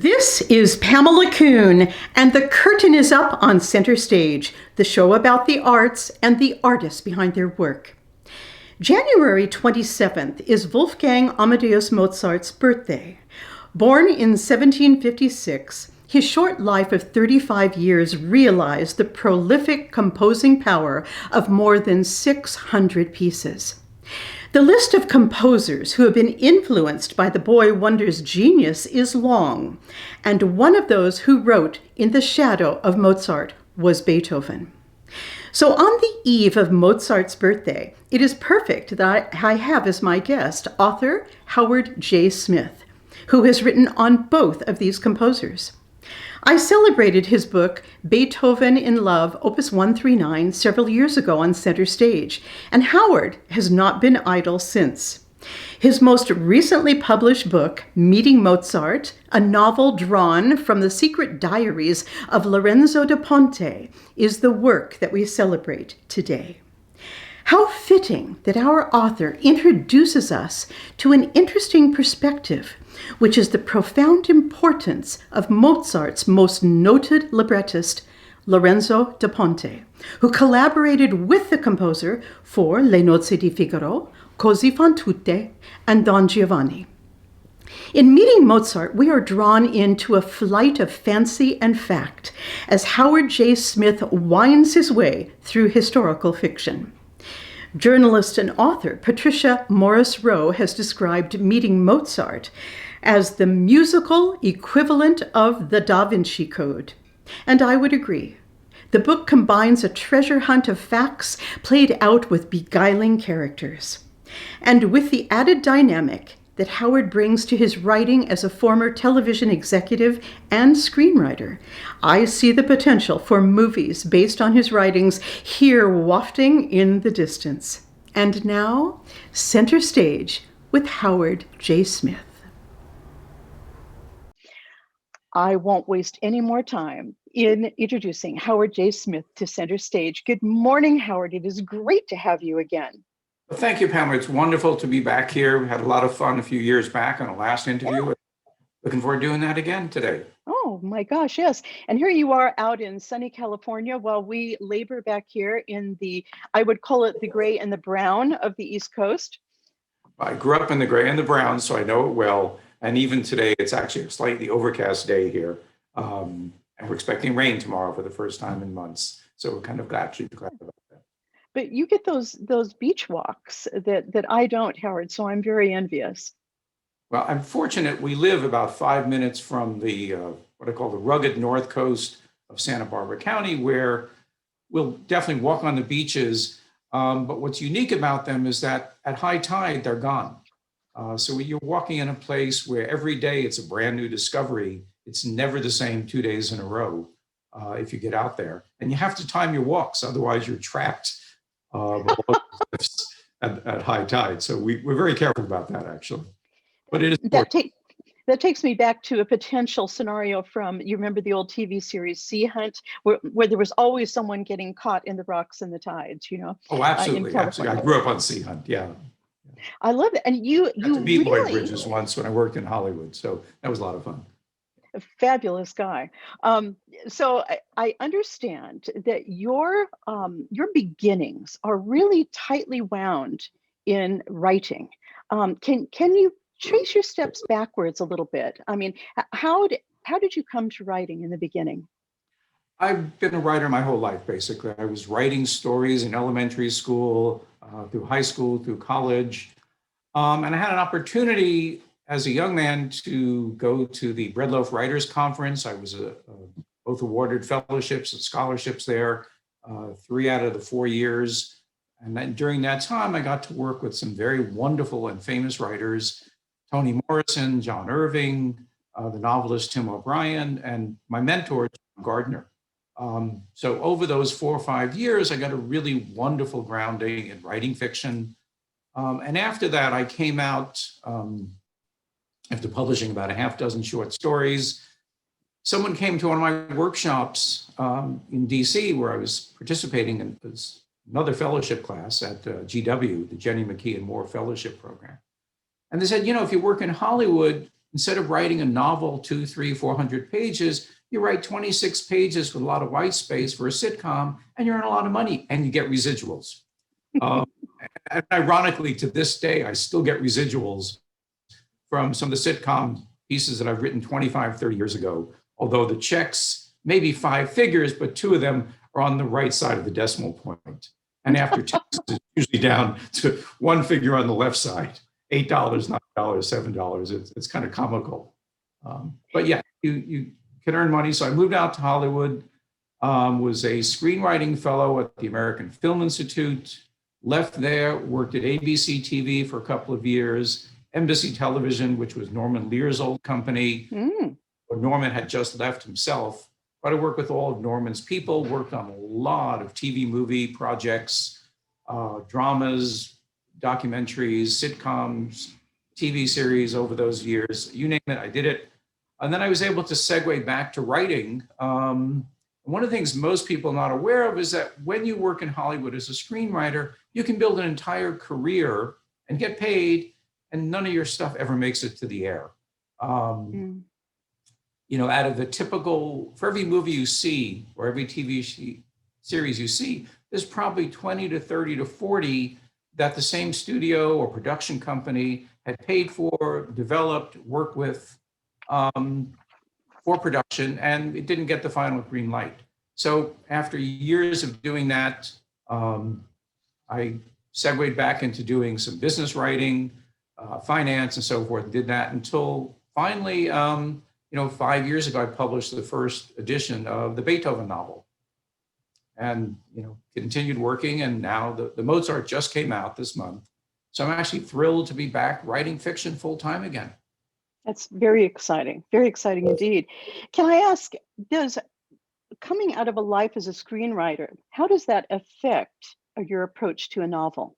This is Pamela Kuhn, and the curtain is up on Center Stage, the show about the arts and the artists behind their work. January 27th is Wolfgang Amadeus Mozart's birthday. Born in 1756, his short life of 35 years realized the prolific composing power of more than 600 pieces. The list of composers who have been influenced by the boy wonder's genius is long, and one of those who wrote in the shadow of Mozart was Beethoven. So on the eve of Mozart's birthday, it is perfect that I have as my guest author Howard J. Smith, who has written on both of these composers. I celebrated his book, Beethoven in Love, Opus 139, several years ago on Center Stage, and Howard has not been idle since. His most recently published book, Meeting Mozart, a novel drawn from the secret diaries of Lorenzo da Ponte, is the work that we celebrate today. How fitting that our author introduces us to an interesting perspective, which is the profound importance of Mozart's most noted librettist, Lorenzo da Ponte, who collaborated with the composer for Le Nozze di Figaro, Così fan tutte, and Don Giovanni. In Meeting Mozart, we are drawn into a flight of fancy and fact as Howard J. Smith winds his way through historical fiction. Journalist and author Patricia Morris Rowe has described Meeting Mozart as the musical equivalent of the Da Vinci Code. And I would agree. The book combines a treasure hunt of facts played out with beguiling characters. And with the added dynamic that Howard brings to his writing as a former television executive and screenwriter, I see the potential for movies based on his writings here wafting in the distance. And now, Center Stage with Howard J. Smith. I won't waste any more time in introducing Howard J. Smith to Center Stage. Good morning, Howard. It is great to have you again. Well, thank you, Pamela. It's wonderful to be back here. We had a lot of fun a few years back on the last interview. Yeah. Looking forward to doing that again today. Oh my gosh, yes. And here you are out in sunny California while we labor back here in the, I would call it the gray and the brown of the East Coast. I grew up in the gray and the brown, so I know it well. And even today, it's actually a slightly overcast day here. And we're expecting rain tomorrow for the first time in months. So we're kind of glad about that. But you get those beach walks that I don't, Howard, so I'm very envious. Well, I'm fortunate. We live about 5 minutes from the, what I call the rugged north coast of Santa Barbara County, where we'll definitely walk on the beaches. But what's unique about them is that at high tide, they're gone. So you're walking in a place where every day it's a brand new discovery. It's never the same 2 days in a row if you get out there. And you have to time your walks, otherwise you're trapped at high tide. So we're very careful about that, actually. But it is that takes me back to a potential scenario from, you remember the old TV series Sea Hunt, where there was always someone getting caught in the rocks and the tides, you know? Oh, absolutely. Absolutely. I grew up on Sea Hunt, yeah. I love it. And you beat Lloyd Bridges once when I worked in Hollywood, so that was a lot of fun. A fabulous guy. So I understand that your beginnings are really tightly wound in writing. Can you trace your steps backwards a little bit? I mean, how did you come to writing in the beginning? I've been a writer my whole life, basically. I was writing stories in elementary school, through high school, through college. And I had an opportunity as a young man to go to the Bread Loaf Writers Conference. I was both awarded fellowships and scholarships there, 3 out of the 4 years. And then during that time, I got to work with some very wonderful and famous writers, Toni Morrison, John Irving, the novelist Tim O'Brien, and my mentor, John Gardner. So over those 4 or 5 years, I got a really wonderful grounding in writing fiction. And after that, I came out, after publishing about a half dozen short stories. Someone came to one of my workshops in DC, where I was participating in another fellowship class at GW, the Jenny McKee and Moore Fellowship Program. And they said, you know, if you work in Hollywood, Instead of writing a novel, 2, 3, 400 pages, you write 26 pages with a lot of white space for a sitcom, and you earn a lot of money, and you get residuals. Um, and ironically, to this day, I still get residuals from some of the sitcom pieces that I've written 25, 30 years ago, although the checks may be 5 figures, but 2 of them are on the right side of the decimal point. And after taxes, it's usually down to 1 figure on the left side, $8, $9, $7. It's kind of comical. But yeah, you can earn money. So I moved out to Hollywood, was a screenwriting fellow at the American Film Institute, left there, worked at ABC TV for a couple of years, Embassy Television, which was Norman Lear's old company. Norman had just left himself, but I worked with all of Norman's people, worked on a lot of TV movie projects, dramas, documentaries, sitcoms, TV series over those years. You name it, I did it. And then I was able to segue back to writing. One of the things most people are not aware of is that when you work in Hollywood as a screenwriter, you can build an entire career and get paid, and none of your stuff ever makes it to the air. You know, out of the typical, for every movie you see or every TV series you see, there's probably 20 to 30 to 40 that the same studio or production company had paid for, developed, worked with for production, and it didn't get the final green light. So after years of doing that, I segued back into doing some business writing, finance and so forth, did that until finally, 5 years ago, I published the first edition of the Beethoven novel, and continued working. And now the Mozart just came out this month, so I'm actually thrilled to be back writing fiction full time again. That's very exciting indeed. Can I ask, does coming out of a life as a screenwriter, how does that affect your approach to a novel?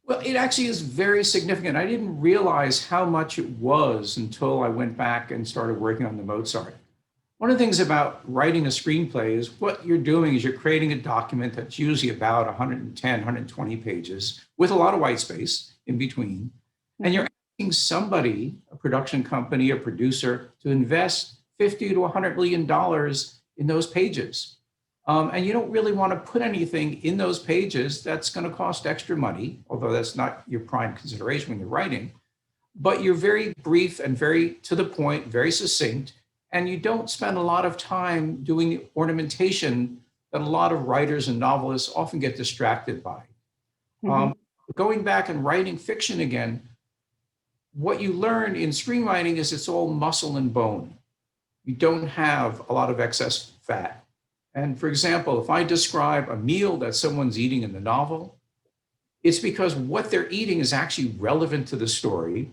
Well, it actually is very significant. I didn't realize how much it was until I went back and started working on the Mozart. One of the things about writing a screenplay is what you're doing is you're creating a document that's usually about 110, 120 pages with a lot of white space in between. And you're asking somebody, a production company, a producer, to invest $50 to $100 million in those pages. And you don't really want to put anything in those pages that's going to cost extra money, although that's not your prime consideration when you're writing. But you're very brief and very to the point, very succinct, and you don't spend a lot of time doing the ornamentation that a lot of writers and novelists often get distracted by. Going back and writing fiction again, what you learn in screenwriting is it's all muscle and bone. You don't have a lot of excess fat. And for example, if I describe a meal that someone's eating in the novel, it's because what they're eating is actually relevant to the story.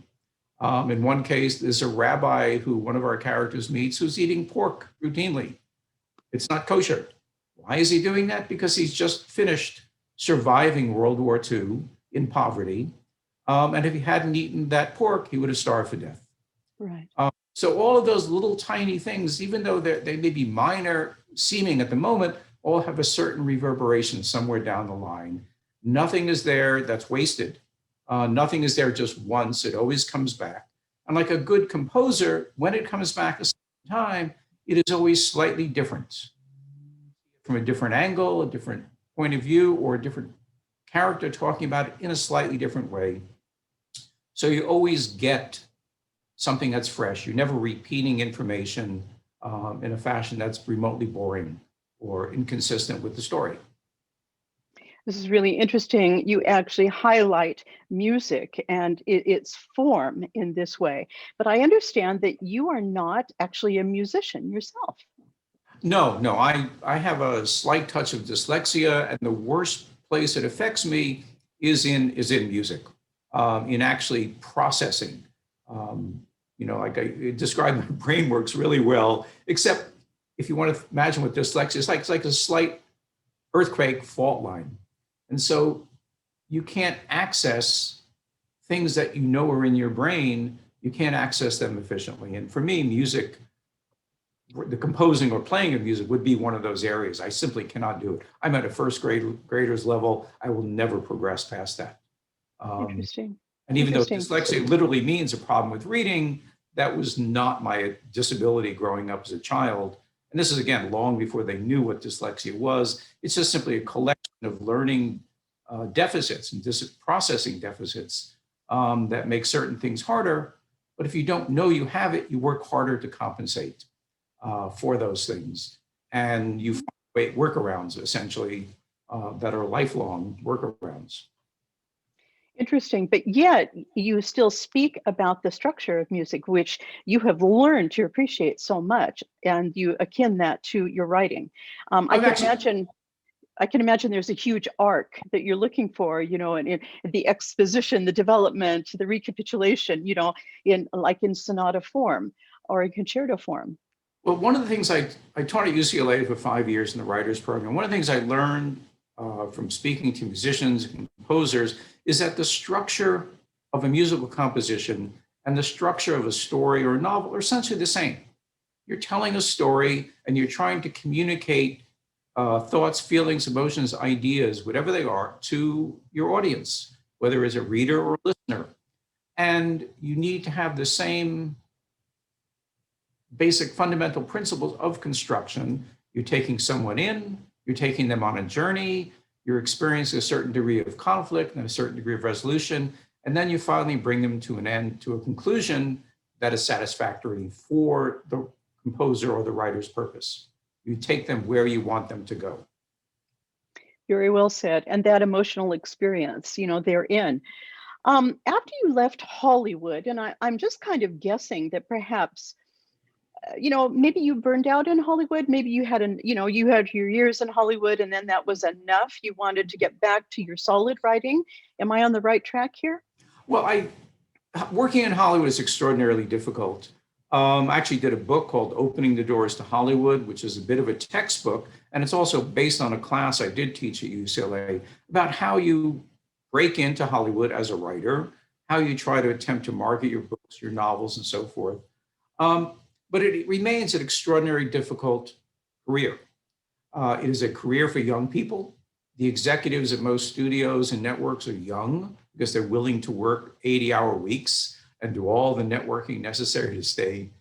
In one case, there's a rabbi who one of our characters meets who's eating pork routinely. It's not kosher. Why is he doing that? Because he's just finished surviving World War II in poverty. And if he hadn't eaten that pork, he would have starved to death. Right. So all of those little tiny things, even though they may be minor seeming at the moment, all have a certain reverberation somewhere down the line. Nothing is there that's wasted. Nothing is there just once. It always comes back. And like a good composer, when it comes back a second time, it is always slightly different. From a different angle, a different point of view, or a different character talking about it in a slightly different way. So you always get something that's fresh. You're never repeating information in a fashion that's remotely boring or inconsistent with the story. This is really interesting. You actually highlight music and its form in this way. But I understand that you are not actually a musician yourself. No, I have a slight touch of dyslexia, and the worst place it affects me is in music, in actually processing. Like I described, my brain works really well, except if you want to imagine what dyslexia is like, it's like a slight earthquake fault line. And so you can't access things that you know are in your brain, you can't access them efficiently. And for me, music, the composing or playing of music would be one of those areas. I simply cannot do it. I'm at a first grader's level. I will never progress past that. Interesting. And even though dyslexia literally means a problem with reading, That was not my disability growing up as a child. And this is, again, long before they knew what dyslexia was. It's just simply a collection of learning deficits and processing deficits that make certain things harder. But if you don't know you have it, you work harder to compensate for those things. And you find workarounds, essentially, that are lifelong workarounds. Interesting, but yet you still speak about the structure of music, which you have learned to appreciate so much, and you akin that to your writing. I've actually, I can imagine there's a huge arc that you're looking for, and the exposition, the development, the recapitulation, in like in sonata form or in concerto form. well, one of the things I taught at UCLA for 5 years in the writers program, one of the things I learned from speaking to musicians and composers is that the structure of a musical composition and the structure of a story or a novel are essentially the same. You're telling a story and you're trying to communicate thoughts, feelings, emotions, ideas, whatever they are, to your audience, whether it's a reader or a listener. And you need to have the same basic fundamental principles of construction. You're taking someone in, you're taking them on a journey, you're experiencing a certain degree of conflict and a certain degree of resolution, and then you finally bring them to an end, to a conclusion that is satisfactory for the composer or the writer's purpose. You take them where you want them to go. Very well said. And that emotional experience, they're in. After you left Hollywood, and I'm just kind of guessing that perhaps maybe you burned out in Hollywood. Maybe you had you had your years in Hollywood and then that was enough. You wanted to get back to your solid writing. Am I on the right track here? Well, working in Hollywood is extraordinarily difficult. I actually did a book called Opening the Doors to Hollywood, which is a bit of a textbook. And it's also based on a class I did teach at UCLA about how you break into Hollywood as a writer, how you try to attempt to market your books, your novels, and so forth. But it remains an extraordinarily difficult career. It is a career for young people. The executives at most studios and networks are young because they're willing to work 80-hour weeks and do all the networking necessary to stay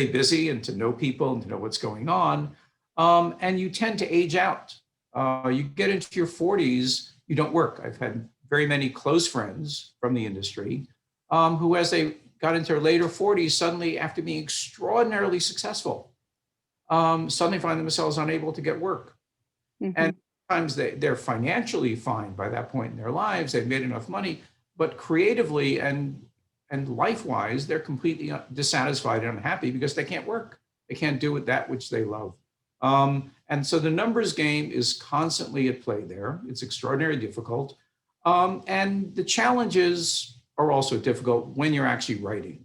busy and to know people and to know what's going on. And you tend to age out. You get into your 40s, you don't work. I've had very many close friends from the industry who, as they got into their later 40s, suddenly, after being extraordinarily successful, suddenly find themselves unable to get work. Mm-hmm. And sometimes they're financially fine by that point in their lives. They've made enough money, but creatively and life-wise, they're completely dissatisfied and unhappy because they can't work. They can't do that which they love. And so the numbers game is constantly at play there. It's extraordinarily difficult. And the challenges are also difficult when you're actually writing.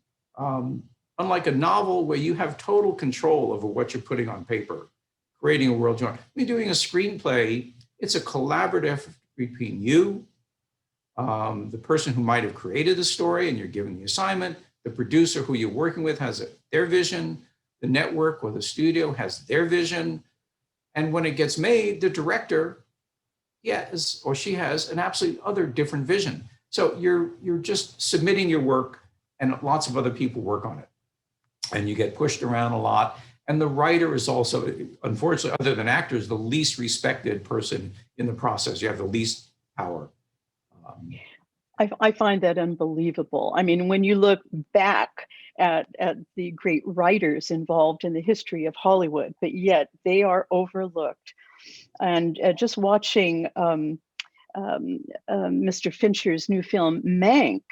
Unlike a novel where you have total control over what you're putting on paper, creating a world. When you're doing a screenplay, it's a collaborative between you, the person who might have created the story and you're given the assignment, the producer who you're working with has their vision, the network or the studio has their vision. And when it gets made, the director, yes, or she has an absolute other different vision. So you're just submitting your work and lots of other people work on it. And you get pushed around a lot. And the writer is also, unfortunately, other than actors, the least respected person in the process. You have the least power. I find that unbelievable. I mean, when you look back at the great writers involved in the history of Hollywood, but yet they are overlooked. And just watching Mr. Fincher's new film, Mank,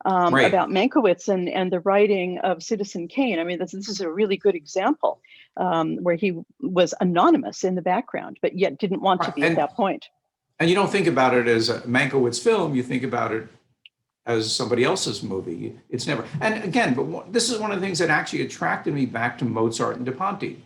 right, about Mankiewicz and the writing of Citizen Kane. I mean, this is a really good example where he was anonymous in the background, but yet didn't want to be at that point. And you don't think about it as a Mankiewicz film, you think about it as somebody else's movie. It's never, and again, but this is one of the things that actually attracted me back to Mozart and De Ponte.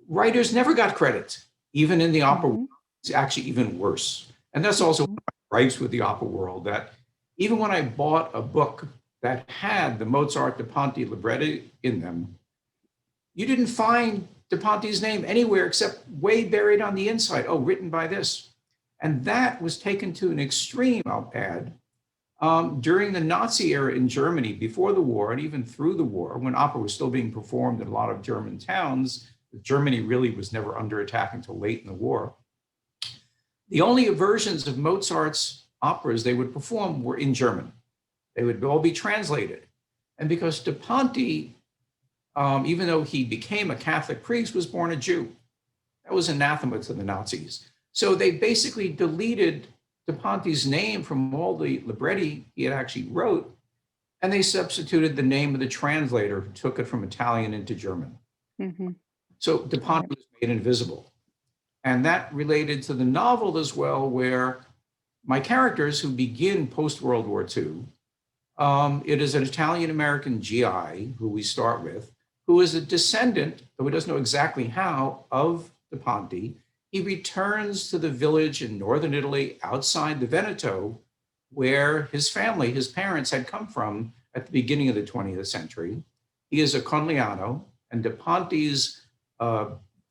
Writers never got credit, even in the opera world. It's actually even worse. And that's also one of my gripes with the opera world, that even when I bought a book that had the Mozart De Ponte libretti in them, you didn't find De Ponte's name anywhere except way buried on the inside. Oh, written by this. And that was taken to an extreme, I'll add, During the Nazi era in Germany, before the war and even through the war, when opera was still being performed in a lot of German towns, Germany really was never under attack until late in the war. The only versions of Mozart's operas they would perform were in German. They would all be translated. And because De Ponte, even though he became a Catholic priest, was born a Jew, that was anathema to the Nazis. So they basically deleted De Ponte's name from all the libretti he had actually wrote, and they substituted the name of the translator who took it from Italian into German. Mm-hmm. So De Ponte was made invisible. And that related to the novel as well, where my characters who begin post-World War II, it is an Italian-American GI who we start with, who is a descendant, though he doesn't know exactly how, of De Ponte. He returns to the village in northern Italy outside the Veneto, where his family, his parents had come from at the beginning of the 20th century. He is a Conliano, and De Ponte's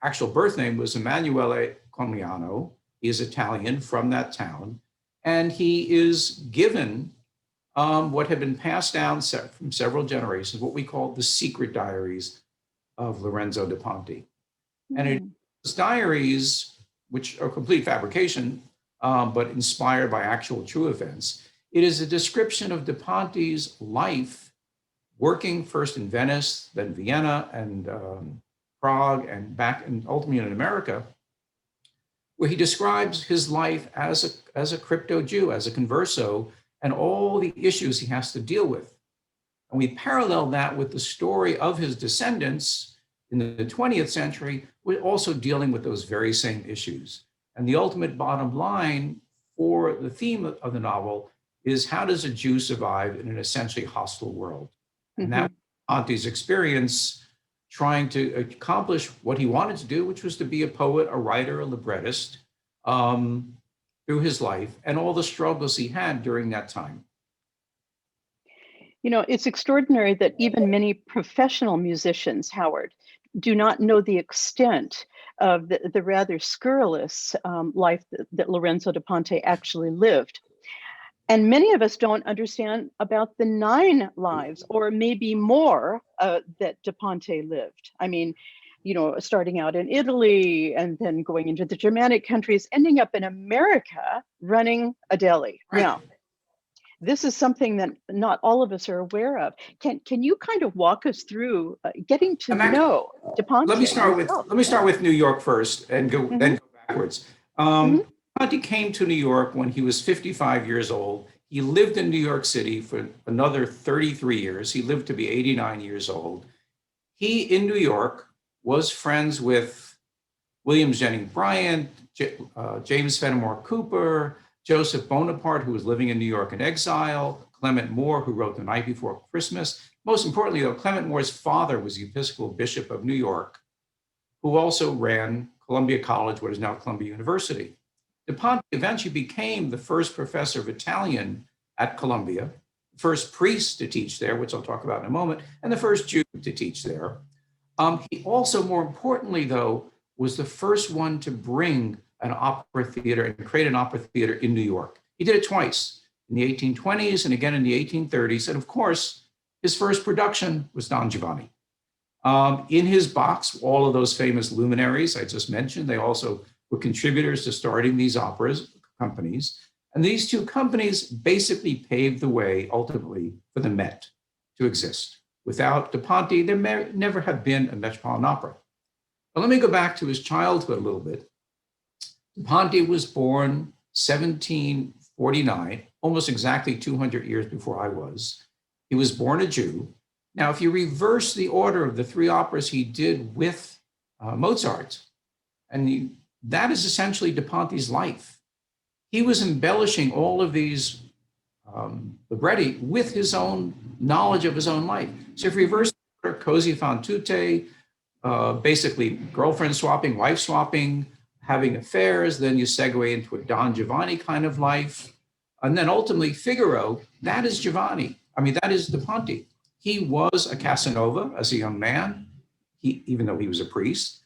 actual birth name was Emanuele Conliano. He is Italian from that town, and he is given what had been passed down from several generations, what we call the secret diaries of Lorenzo de Ponte. And it is diaries, which are complete fabrication, but inspired by actual true events. It is a description of de Ponte's life, working first in Venice, then Vienna and Prague, and back and ultimately in America, where he describes his life as a crypto Jew, as a converso, and all the issues he has to deal with. And we parallel that with the story of his descendants in the 20th century, we're also dealing with those very same issues. And the ultimate bottom line for the theme of the novel is, how does a Jew survive in an essentially hostile world? And that was Ponte's experience trying to accomplish what he wanted to do, which was to be a poet, a writer, a librettist, through his life and all the struggles he had during that time. You know, it's extraordinary that even many professional musicians, Howard, do not know the extent of the rather scurrilous life that Lorenzo de Ponte actually lived. And many of us don't understand about the 9 lives, or maybe more, that de Ponte lived. I mean, you know, starting out in Italy and then going into the Germanic countries, ending up in America running a deli. Right. Now, this is something that not all of us are aware of. Can you kind of walk us through getting to know de Ponte? Let me start with New York first and then go backwards. Ponte came to New York when he was 55 years old. He lived in New York City for another 33 years. He lived to be 89 years old. He, in New York, was friends with William Jennings Bryan, James Fenimore Cooper, Joseph Bonaparte, who was living in New York in exile, Clement Moore, who wrote The Night Before Christmas. Most importantly, though, Clement Moore's father was the Episcopal Bishop of New York, who also ran Columbia College, what is now Columbia University. De Ponte eventually became the first professor of Italian at Columbia, first priest to teach there, which I'll talk about in a moment, and the first Jew to teach there. He also, more importantly, though, was the first one to bring an opera theater and create an opera theater in New York. He did it twice, in the 1820s and again in the 1830s. And of course, his first production was Don Giovanni. In his box, all of those famous luminaries I just mentioned, they also were contributors to starting these operas companies. And these 2 companies basically paved the way ultimately for the Met to exist. Without de Ponte, there may never have been a Metropolitan Opera. But let me go back to his childhood a little bit. De Ponte was born 1749, almost exactly 200 years before I was. He was born a Jew. Now, if you reverse the order of the 3 operas he did with Mozart, that is essentially de Ponte's life. He was embellishing all of these libretti with his own knowledge of his own life. So if you reverse the order, così fan tutte, basically girlfriend swapping, wife swapping, having affairs, then you segue into a Don Giovanni kind of life. And then ultimately Figaro, that is Giovanni. I mean, that is de Ponte. He was a Casanova as a young man, even though he was a priest.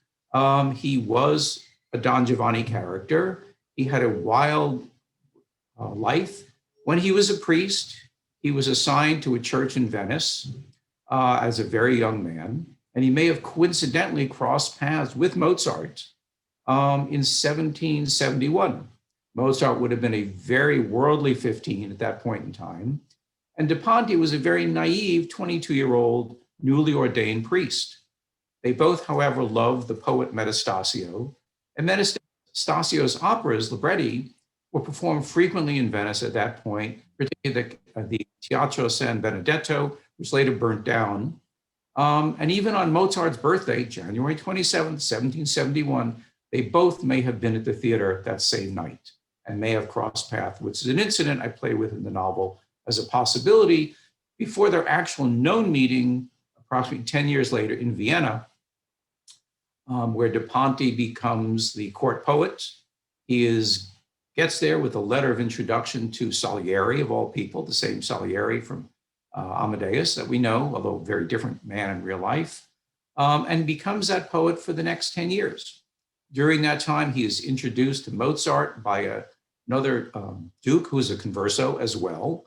He was a Don Giovanni character. He had a wild life. When he was a priest, he was assigned to a church in Venice as a very young man, and he may have coincidentally crossed paths with Mozart in 1771. Mozart would have been a very worldly 15 at that point in time, and Da Ponte was a very naive 22-year-old newly ordained priest. They both, however, loved the poet Metastasio, and Metastasio's operas, libretti, were performed frequently in Venice at that point, particularly the Teatro San Benedetto, which later burnt down. And even on Mozart's birthday, January 27th, 1771, they both may have been at the theater that same night and may have crossed paths, which is an incident I play with in the novel as a possibility before their actual known meeting approximately 10 years later in Vienna, where Da Ponte becomes the court poet. He gets there with a letter of introduction to Salieri, of all people, the same Salieri from Amadeus that we know, although a very different man in real life, and becomes that poet for the next 10 years. During that time, he is introduced to Mozart by another duke who is a converso as well,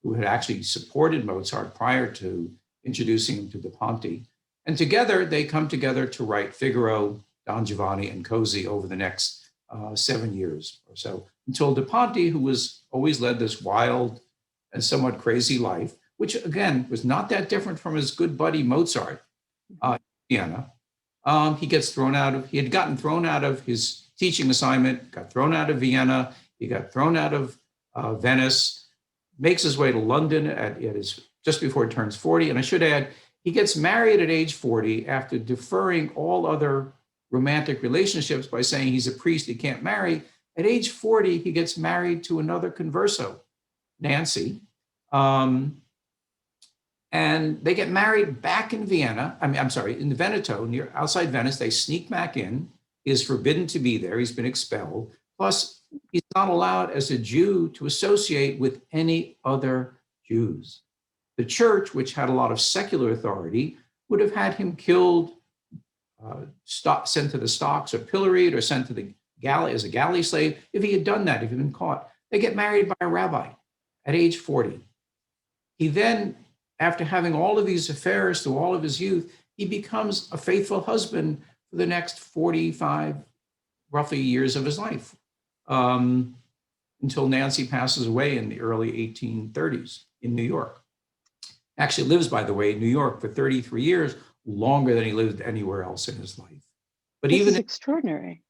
who had actually supported Mozart prior to introducing him to Da Ponte. And together, they come together to write Figaro, Don Giovanni, and Così over the next 7 years or so, until Da Ponte, who was always led this wild and somewhat crazy life, which again was not that different from his good buddy Mozart in Vienna. He had gotten thrown out of his teaching assignment, got thrown out of Vienna, he got thrown out of Venice, makes his way to London just before he turns 40. And I should add, he gets married at age 40 after deferring all other romantic relationships by saying he's a priest, he can't marry. At age 40, he gets married to another converso, Nancy. And they get married back in Vienna. In the Veneto, outside Venice. They sneak back in. He is forbidden to be there. He's been expelled. Plus, he's not allowed as a Jew to associate with any other Jews. The church, which had a lot of secular authority, would have had him killed, sent to the stocks or pilloried or sent to the galley as a galley slave if he had done that, if he'd been caught. They get married by a rabbi at age 40. He then, after having all of these affairs through all of his youth, he becomes a faithful husband for the next 45, roughly, years of his life, until Nancy passes away in the early 1830s in New York. Actually lives, by the way, in New York for 33 years, longer than he lived anywhere else in his life. But This even is extraordinary.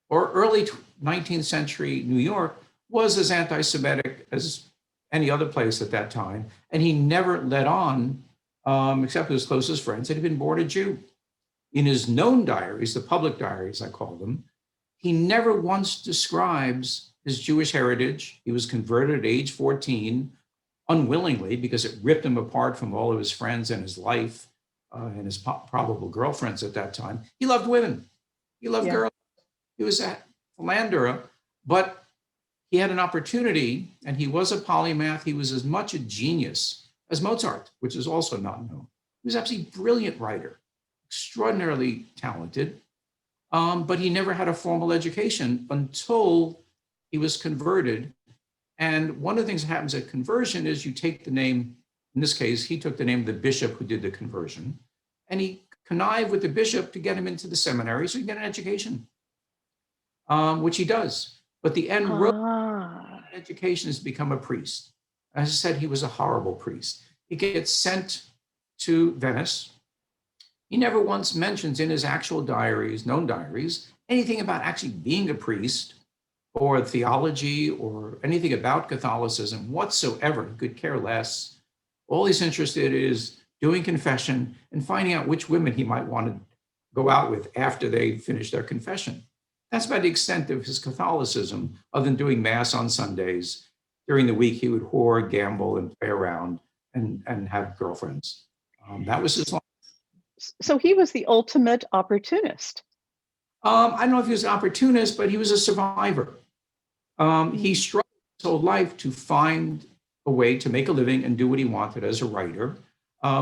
Or early 19th century New York was as anti-Semitic as any other place at that time. And he never let on, except with his closest friends, that he'd been born a Jew. In his known diaries, the public diaries, I call them, he never once describes his Jewish heritage. He was converted at age 14, unwillingly, because it ripped him apart from all of his friends and his life and his probable girlfriends at that time. He loved women. He loved girls. He was a philanderer, but he had an opportunity, and he was a polymath. He was as much a genius as Mozart, which is also not known. He was absolutely a brilliant writer, extraordinarily talented, but he never had a formal education until he was converted. And one of the things that happens at conversion is you take the name, in this case, he took the name of the bishop who did the conversion, and he connived with the bishop to get him into the seminary so he can get an education, which he does. But the end road of education is to become a priest. As I said, he was a horrible priest. He gets sent to Venice. He never once mentions in his actual diaries, known diaries, anything about actually being a priest or theology or anything about Catholicism whatsoever. He could care less. All he's interested in is doing confession and finding out which women he might want to go out with after they finish their confession. That's about the extent of his Catholicism, other than doing mass on Sundays. During the week, he would whore, gamble, and play around and have girlfriends. That was his life. So he was the ultimate opportunist. I don't know if he was an opportunist, but he was a survivor. He struggled his whole life to find a way to make a living and do what he wanted as a writer,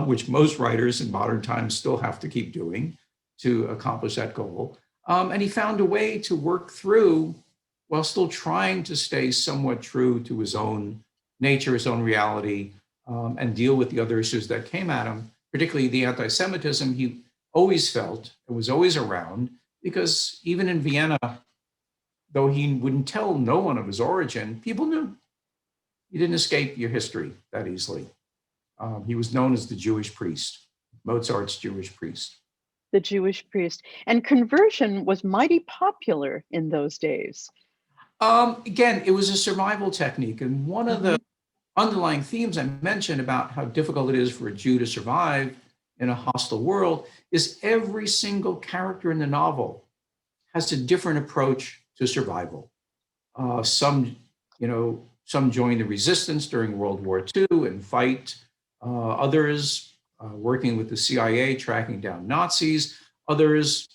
which most writers in modern times still have to keep doing to accomplish that goal. And he found a way to work through while still trying to stay somewhat true to his own nature, his own reality, and deal with the other issues that came at him, particularly the anti-Semitism he always felt, it was always around, because even in Vienna, though he wouldn't tell no one of his origin, people knew. You didn't escape your history that easily. He was known as the Jewish priest, Mozart's Jewish priest. The Jewish priest. And conversion was mighty popular in those days. Again, it was a survival technique. And one of the underlying themes I mentioned about how difficult it is for a Jew to survive in a hostile world is every single character in the novel has a different approach to survival. Some, some join the resistance during World War II and fight. Others working with the CIA, tracking down Nazis. Others,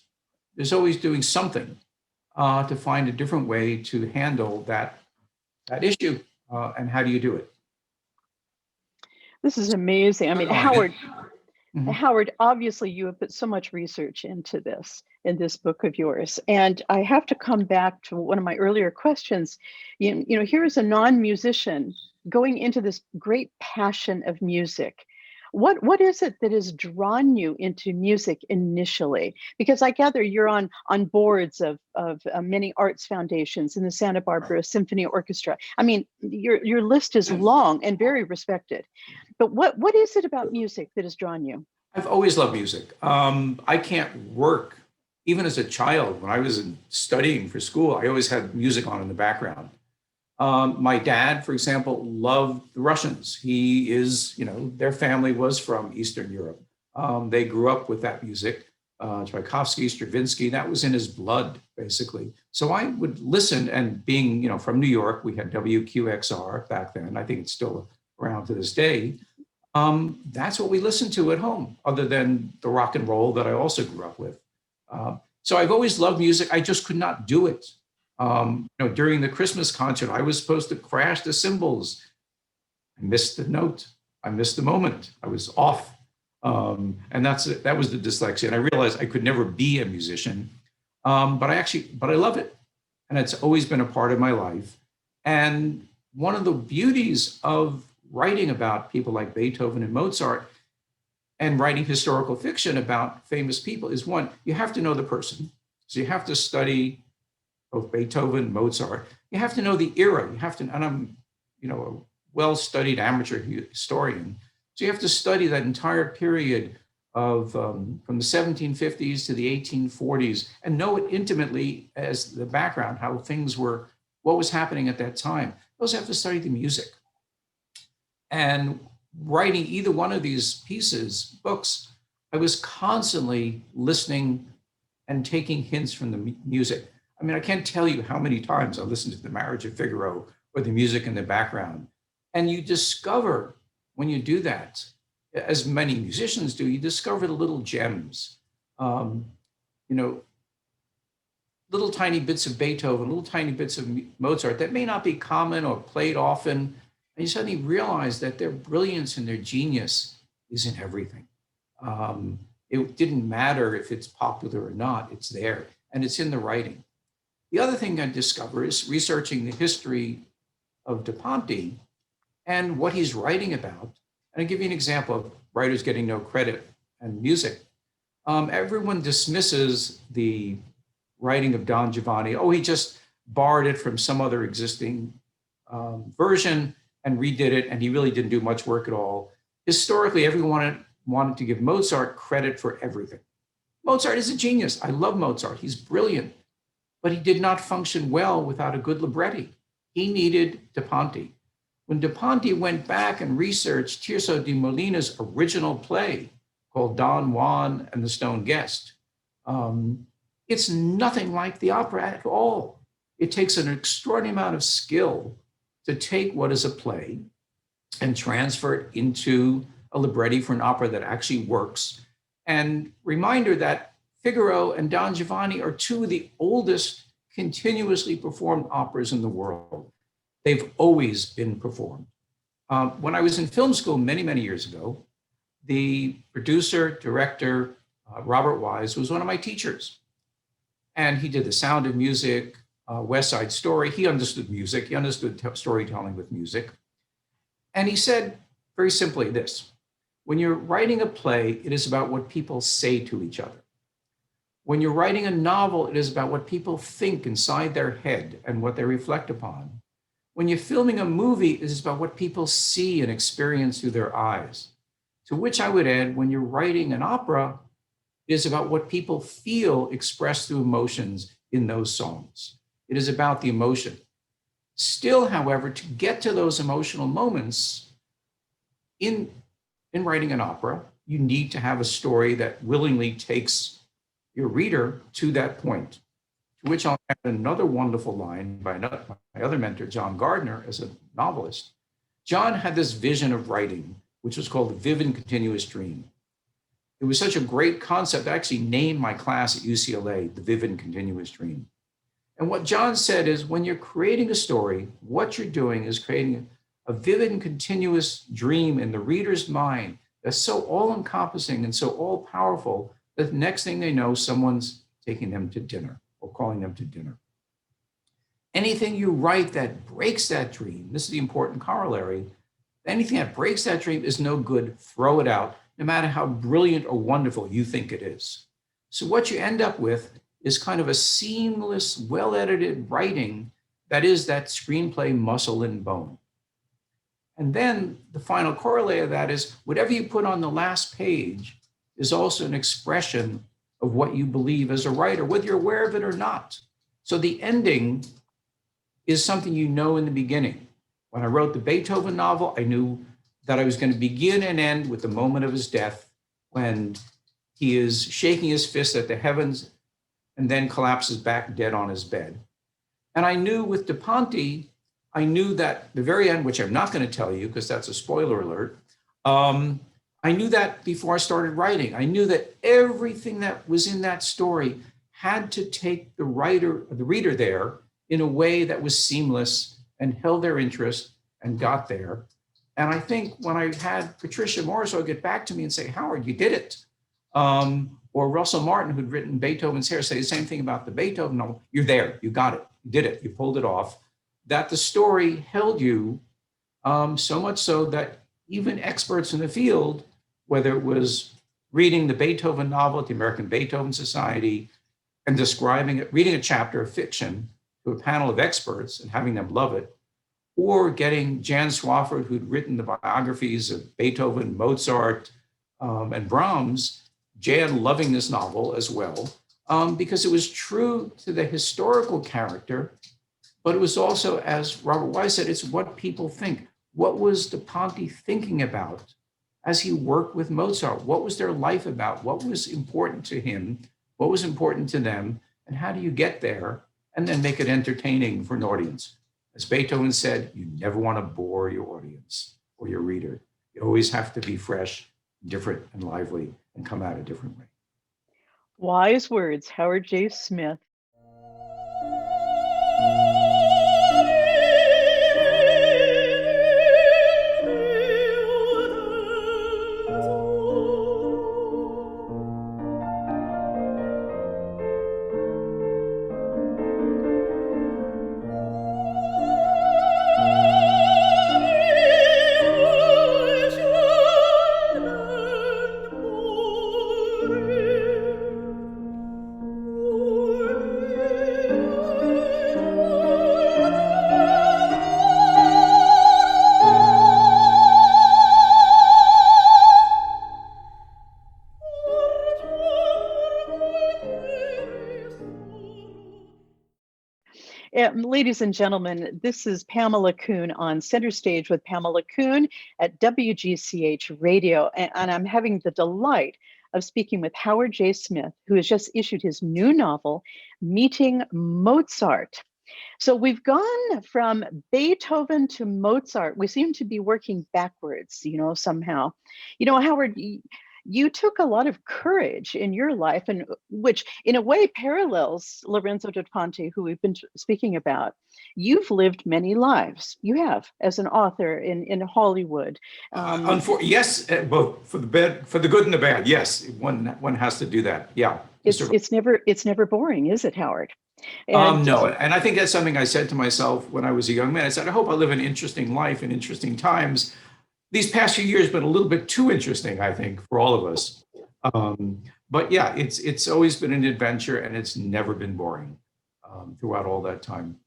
there's always doing something to find a different way to handle that issue. And how do you do it? This is amazing. I mean, Howard, Mhm. Howard, obviously you have put so much research into this in this book of yours. And I have to come back to one of my earlier questions. Here is a non-musician going into this great passion of music. What is it that has drawn you into music initially? Because I gather you're on boards of many arts foundations in the Santa Barbara Symphony Orchestra. I mean, your list is long and very respected. But what is it about music that has drawn you? I've always loved music. I can't work, even as a child, when I was studying for school, I always had music on in the background. My dad, for example, loved the Russians. He is, their family was from Eastern Europe. They grew up with that music, Tchaikovsky, Stravinsky, that was in his blood, basically. So I would listen, and being, from New York, we had WQXR back then. I think it's still around to this day. That's what we listened to at home, other than the rock and roll that I also grew up with. So I've always loved music. I just could not do it. During the Christmas concert, I was supposed to crash the cymbals. I missed the note. I missed the moment. I was off. And that was the dyslexia. And I realized I could never be a musician. But I love it. And it's always been a part of my life. And one of the beauties of writing about people like Beethoven and Mozart and writing historical fiction about famous people is, one, you have to know the person. So you have to study both Beethoven, Mozart. You have to know the era. You have to, and I'm, a well-studied amateur historian. So you have to study that entire period of from the 1750s to the 1840s and know it intimately as the background, how things were, what was happening at that time. You also have to study the music. And writing either one of these books, I was constantly listening and taking hints from the music. I mean, I can't tell you how many times I listened to The Marriage of Figaro or the music in the background. And you discover, when you do that, as many musicians do, you discover the little gems, little tiny bits of Beethoven, little tiny bits of Mozart that may not be common or played often. And you suddenly realize that their brilliance and their genius is in everything. It didn't matter if it's popular or not, it's there, and it's in the writing. The other thing I discovered is researching the history of Da Ponte and what he's writing about. And I'll give you an example of writers getting no credit and music. Everyone dismisses the writing of Don Giovanni. Oh, he just borrowed it from some other existing version and redid it, and he really didn't do much work at all. Historically, everyone wanted to give Mozart credit for everything. Mozart is a genius. I love Mozart. He's brilliant. But he did not function well without a good libretti. He needed Da Ponte. When Da Ponte went back and researched Tirso de Molina's original play called Don Juan and the Stone Guest, it's nothing like the opera at all. It takes an extraordinary amount of skill to take what is a play and transfer it into a libretti for an opera that actually works. And reminder that Figaro and Don Giovanni are two of the oldest continuously performed operas in the world. They've always been performed. When I was in film school many, many years ago, the producer, director, Robert Wise, was one of my teachers. And he did The Sound of Music, West Side Story. He understood music. He understood storytelling with music. And he said very simply this: when you're writing a play, it is about what people say to each other. When you're writing a novel, it is about what people think inside their head and what they reflect upon. When you're filming a movie, it is about what people see and experience through their eyes. To which I would add, when you're writing an opera, it is about what people feel expressed through emotions in those songs. It is about the emotion. Still, however, to get to those emotional moments in writing an opera, you need to have a story that willingly takes your reader to that point. To which I'll add another wonderful line by my other mentor, John Gardner, as a novelist. John had this vision of writing, which was called the vivid and continuous dream. It was such a great concept. I actually named my class at UCLA, the vivid and continuous dream. And what John said is, when you're creating a story, what you're doing is creating a vivid and continuous dream in the reader's mind that's so all-encompassing and so all-powerful that the next thing they know, someone's taking them to dinner or calling them to dinner. Anything you write that breaks that dream, this is the important corollary, anything that breaks that dream is no good, throw it out, no matter how brilliant or wonderful you think it is. So what you end up with is kind of a seamless, well-edited writing that is that screenplay muscle and bone. And then the final corollary of that is whatever you put on the last page is also an expression of what you believe as a writer, whether you're aware of it or not. So the ending is something you know in the beginning. When I wrote the Beethoven novel, I knew that I was going to begin and end with the moment of his death, when he is shaking his fist at the heavens and then collapses back dead on his bed. And I knew with De Ponte, I knew that the very end, which I'm not going to tell you because that's a spoiler alert, I knew that before I started writing. I knew that everything that was in that story had to take the reader there in a way that was seamless and held their interest and got there. And I think when I had Patricia Morrisseau get back to me and say, Howard, you did it. Or Russell Martin, who'd written Beethoven's Hair, say the same thing about the Beethoven novel. You're there, you got it, you did it, you pulled it off. That the story held you so much so that even experts in the field, whether it was reading the Beethoven novel at the American Beethoven Society and describing it, reading a chapter of fiction to a panel of experts and having them love it, or getting Jan Swafford, who'd written the biographies of Beethoven, Mozart, and Brahms, Jan loving this novel as well, because it was true to the historical character, but it was also, as Robert Wise said, it's what people think. What was De Ponte thinking about as he worked with Mozart? What was their life about? What was important to him? What was important to them? And how do you get there and then make it entertaining for an audience? As Beethoven said, you never want to bore your audience or your reader. You always have to be fresh, different, and lively and come out a different way. Wise words, Howard J. Smith. Ladies and gentlemen, this is Pamela Kuhn on Center Stage with Pamela Kuhn at WGCH Radio, and I'm having the delight of speaking with Howard J. Smith, who has just issued his new novel, Meeting Mozart. So we've gone from Beethoven to Mozart. We seem to be working backwards, somehow. Howard, you took a lot of courage in your life, and which in a way parallels Lorenzo da Ponte, who we've been speaking about. You've lived many lives. You have, as an author in Hollywood. Yes, both for the good and the bad. Yes, one has to do that. Yeah. It's never boring, is it, Howard? And No, and I think that's something I said to myself when I was a young man. I said, I hope I live an interesting life in interesting times. These past few years been a little bit too interesting, I think, for all of us. Um, but yeah, it's always been an adventure, and it's never been boring throughout all that time.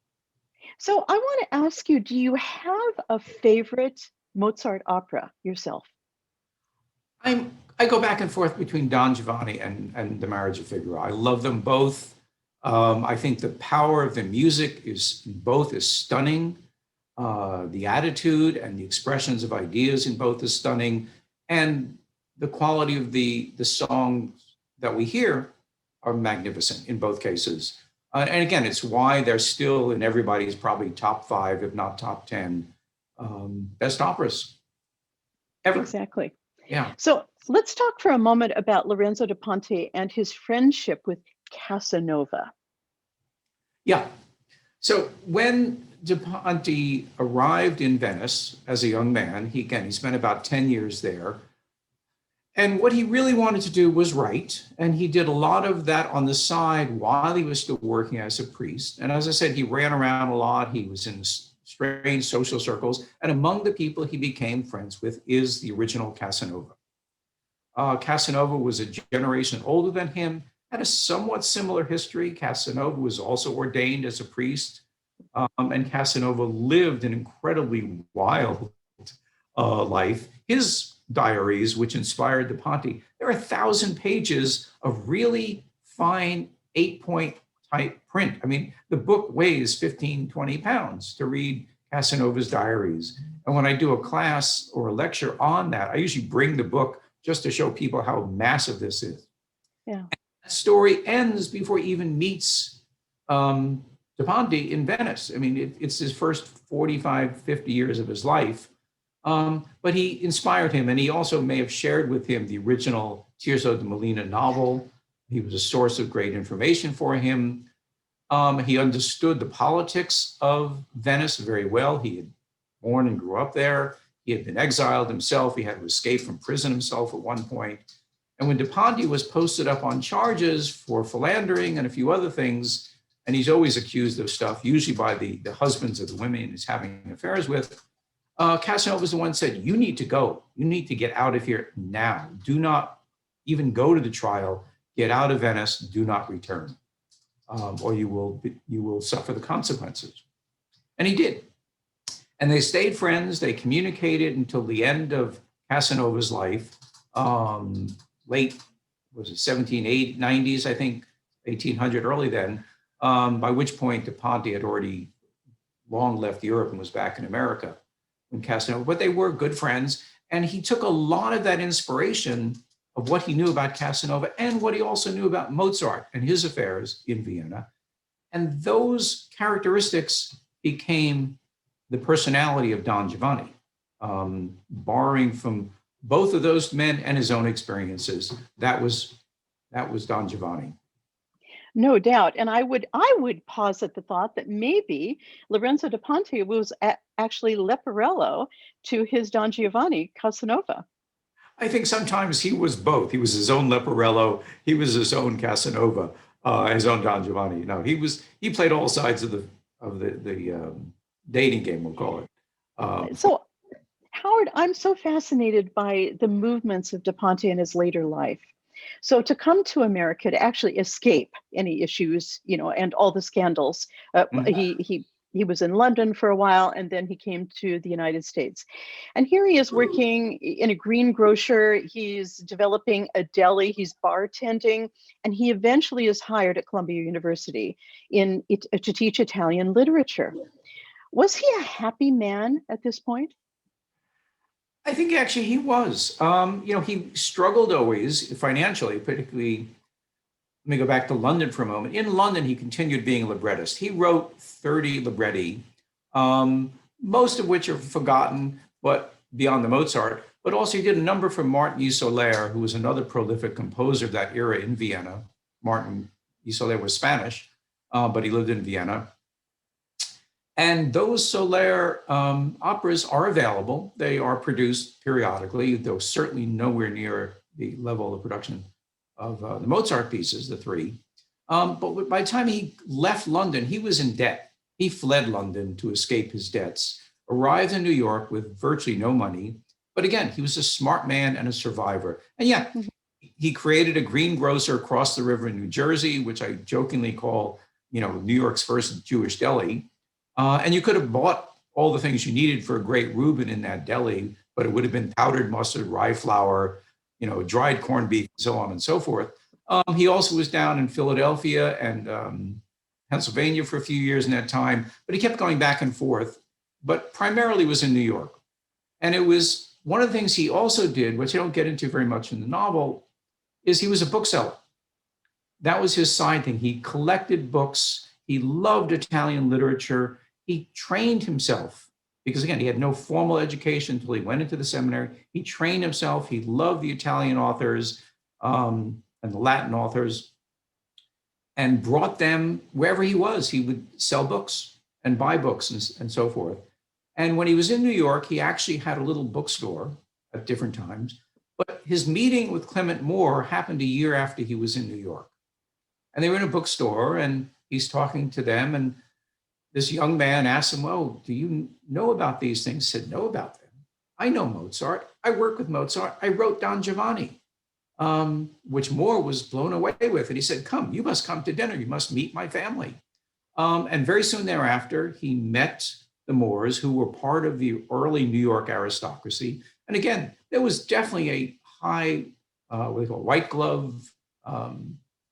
so I want to ask you, do you have a favorite Mozart opera yourself? I go back and forth between Don Giovanni and The Marriage of Figaro. I love them both. I think the power of the music is both is stunning. The attitude and the expressions of ideas in both is stunning, and the quality of the songs that we hear are magnificent in both cases. And again, it's why they're still in everybody's probably top five, if not top 10, best operas ever. Exactly. Yeah. So let's talk for a moment about Lorenzo da Ponte and his friendship with Casanova. Yeah. So when De Ponte arrived in Venice as a young man, he spent about 10 years there. And what he really wanted to do was write. And he did a lot of that on the side while he was still working as a priest. And as I said, he ran around a lot. He was in strange social circles. And among the people he became friends with is the original Casanova. Casanova was a generation older than him, had a somewhat similar history. Casanova was also ordained as a priest, and Casanova lived an incredibly wild life. His diaries, which inspired De Ponte, there are 1,000 pages of really fine 8-point type print. I mean, the book weighs 15, 20 pounds to read Casanova's diaries. And when I do a class or a lecture on that, I usually bring the book just to show people how massive this is. Yeah. That story ends before he even meets De Ponte in Venice. I mean, it's his first 45, 50 years of his life. But he inspired him, and he also may have shared with him the original Tirso de Molina novel. He was a source of great information for him. He understood the politics of Venice very well. He had born and grew up there. He had been exiled himself. He had to escape from prison himself at one point. And when De Ponte was posted up on charges for philandering and a few other things, and he's always accused of stuff, usually by the husbands of the women he's having affairs with, Casanova was the one who said, you need to go. You need to get out of here now. Do not even go to the trial. Get out of Venice. Do not return, or you will suffer the consequences. And he did. And they stayed friends. They communicated until the end of Casanova's life, late, was it 1790s, I think, 1800, early then, by which point De Ponte had already long left Europe and was back in America when Casanova, but they were good friends. And he took a lot of that inspiration of what he knew about Casanova and what he also knew about Mozart and his affairs in Vienna. And those characteristics became the personality of Don Giovanni, borrowing from both of those men and his own experiences. That was Don Giovanni. No doubt. And I would posit the thought that maybe Lorenzo da Ponte was actually Leporello to his Don Giovanni Casanova. I think sometimes he was both. He was his own Leporello. He was his own Casanova, his own Don Giovanni. No, he played all sides of the dating game, we'll call it. So, Howard, I'm so fascinated by the movements of Da Ponte in his later life. So to come to America to actually escape any issues, and all the scandals, he was in London for a while, and then he came to the United States. And here he is working in a greengrocer. He's developing a deli. He's bartending, and he eventually is hired at Columbia University to teach Italian literature. Was he a happy man at this point? I think actually he was. He struggled always financially, particularly. Let me go back to London for a moment. In London, he continued being a librettist. He wrote 30 libretti, most of which are forgotten, but beyond the Mozart. But also he did a number for Martin y Soler, who was another prolific composer of that era in Vienna. Martin y Soler was Spanish, but he lived in Vienna. And those Soler operas are available. They are produced periodically, though certainly nowhere near the level of production of the Mozart pieces, the three. But by the time he left London, he was in debt. He fled London to escape his debts, arrived in New York with virtually no money. But again, he was a smart man and a survivor. And yeah, Mhm. he created a greengrocer across the river in New Jersey, which I jokingly call, New York's first Jewish deli. And you could have bought all the things you needed for a great Reuben in that deli, but it would have been powdered mustard, rye flour, dried corned beef, and so on and so forth. He also was down in Philadelphia and Pennsylvania for a few years in that time, but he kept going back and forth, but primarily was in New York. And it was one of the things he also did, which I don't get into very much in the novel, is he was a bookseller. That was his side thing. He collected books. He loved Italian literature. He trained himself because, again, he had no formal education until he went into the seminary. He trained himself. He loved the Italian authors and the Latin authors and brought them wherever he was. He would sell books and buy books and so forth. And when he was in New York, he actually had a little bookstore at different times. But his meeting with Clement Moore happened a year after he was in New York. And they were in a bookstore and he's talking to them. And this young man asked him, "Well, do you know about these things?" He said, "Know about them. I know Mozart. I work with Mozart. I wrote Don Giovanni," which Moore was blown away with. And he said, "Come, you must come to dinner. You must meet my family." And very soon thereafter, he met the Moores, who were part of the early New York aristocracy. And again, there was definitely a high, what they call white glove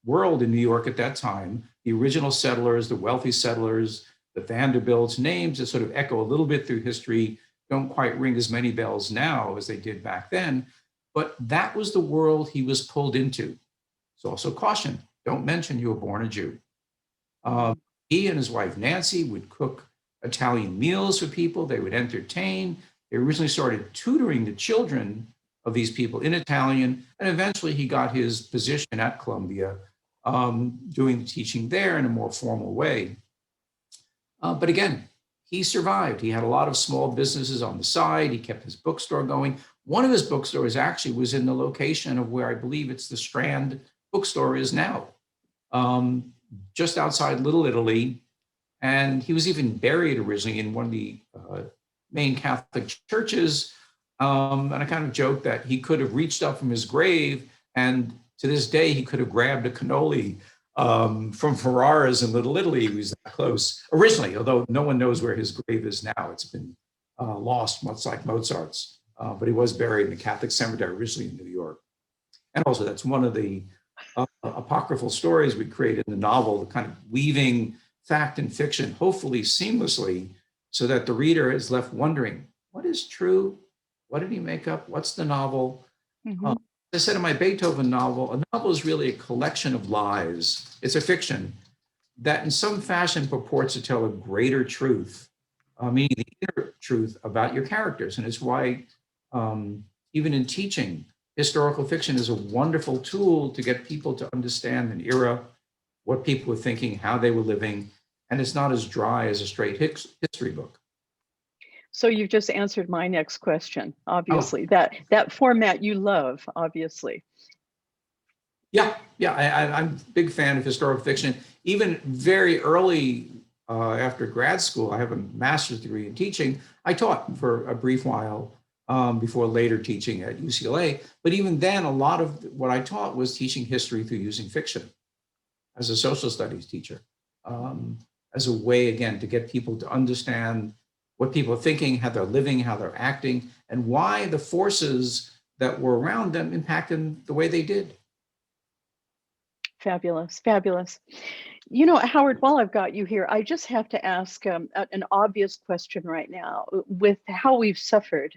world in New York at that time. The original settlers, the wealthy settlers, the Vanderbilts, names that sort of echo a little bit through history, don't quite ring as many bells now as they did back then. But that was the world he was pulled into. So also caution, don't mention you were born a Jew. He and his wife, Nancy, would cook Italian meals for people. They would entertain. They originally started tutoring the children of these people in Italian. And eventually he got his position at Columbia, doing the teaching there in a more formal way. But again, he survived. He had a lot of small businesses on the side. He kept his bookstore going. One of his bookstores actually was in the location of where I believe it's the Strand bookstore is now, just outside Little Italy. And he was even buried originally in one of the main Catholic churches. And I kind of joked that he could have reached up from his grave, and to this day, he could have grabbed a cannoli from Ferrara's in Little Italy. He was that close originally, although no one knows where his grave is now. It's been lost, much like Mozart's. But he was buried in the Catholic cemetery originally in New York. And also, that's one of the apocryphal stories we created in the novel, the kind of weaving fact and fiction, hopefully seamlessly, so that the reader is left wondering, what is true? What did he make up? What's the novel? Mhm. As I said in my Beethoven novel, a novel is really a collection of lies. It's a fiction that in some fashion purports to tell a greater truth, meaning the inner truth about your characters. And it's why even in teaching, historical fiction is a wonderful tool to get people to understand an era, what people were thinking, how they were living, and it's not as dry as a straight history book. So you've just answered my next question, Oh, obviously. That format you love, obviously. yeah. I'm a big fan of historical fiction. Even very early after grad school, I have a master's degree in teaching. I taught for a brief while before later teaching at UCLA. But even then, a lot of what I taught was teaching history through using fiction as a social studies teacher, as a way, again, to get people to understand what people are thinking, how they're living, how they're acting, and why the forces that were around them impacted the way they did. Fabulous, fabulous. You know, Howard, while I've got you here, I just have to ask an obvious question right now with how we've suffered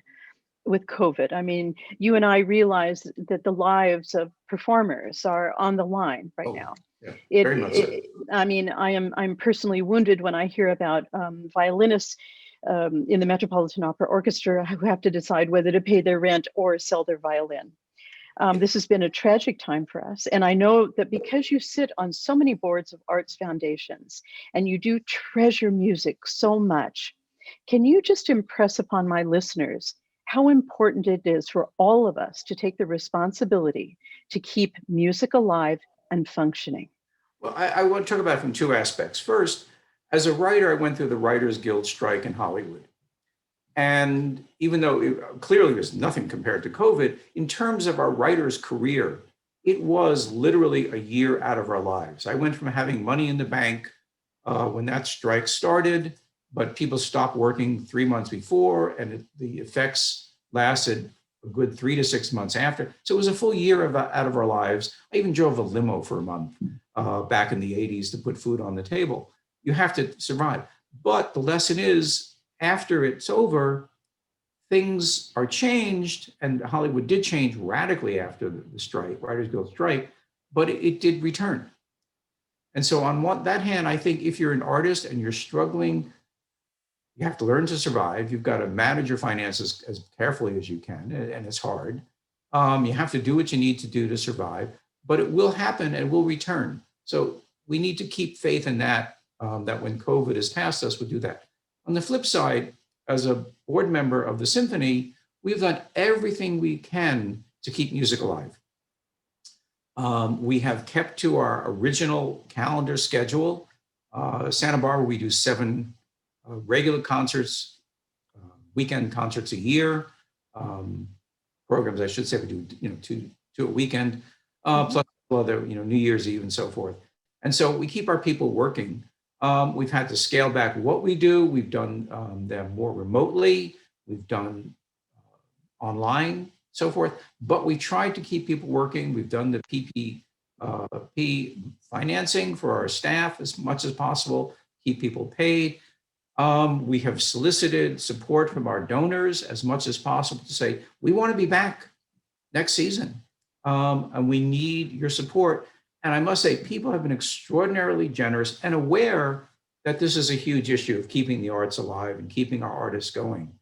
with COVID. I mean, you and I realize that the lives of performers are on the line right Oh, now. yeah, very much so. I mean, I'm personally wounded when I hear about violinists in the Metropolitan Opera Orchestra who have to decide whether to pay their rent or sell their violin. This has been a tragic time for us. And I know that because you sit on so many boards of arts foundations and you do treasure music so much, can you just impress upon my listeners how important it is for all of us to take the responsibility to keep music alive and functioning? Well, I want to talk about it from two aspects. First, as a writer, I went through the Writers Guild strike in Hollywood. And even though it clearly was nothing compared to COVID, in terms of our writer's career, it was literally a year out of our lives. I went from having money in the bank when that strike started, but people stopped working 3 months before, and the effects lasted a good 3 to 6 months after. So it was a full year out of our lives. I even drove a limo for a month back in the 80s to put food on the table. You have to survive. But the lesson is, after it's over, things are changed, and Hollywood did change radically after the strike, Writers Guild strike, but it did return. And so on that hand, I think if you're an artist and you're struggling, you have to learn to survive. You've got to manage your finances as carefully as you can, and it's hard. You have to do what you need to do to survive, but it will happen and will return. So we need to keep faith in that, that when COVID is past us, we'll do that. On the flip side, as a board member of the symphony, we've done everything we can to keep music alive. We have kept to our original calendar schedule. Santa Barbara, we do 7 regular concerts, weekend concerts a year, programs, I should say, we do, two a weekend, plus other, New Year's Eve and so forth. And so we keep our people working. We've had to scale back what we do. We've done them more remotely. We've done online, so forth. But we tried to keep people working. We've done the PPP financing for our staff as much as possible, keep people paid. We have solicited support from our donors as much as possible to say, we want to be back next season, and we need your support. And I must say, people have been extraordinarily generous and aware that this is a huge issue of keeping the arts alive and keeping our artists going.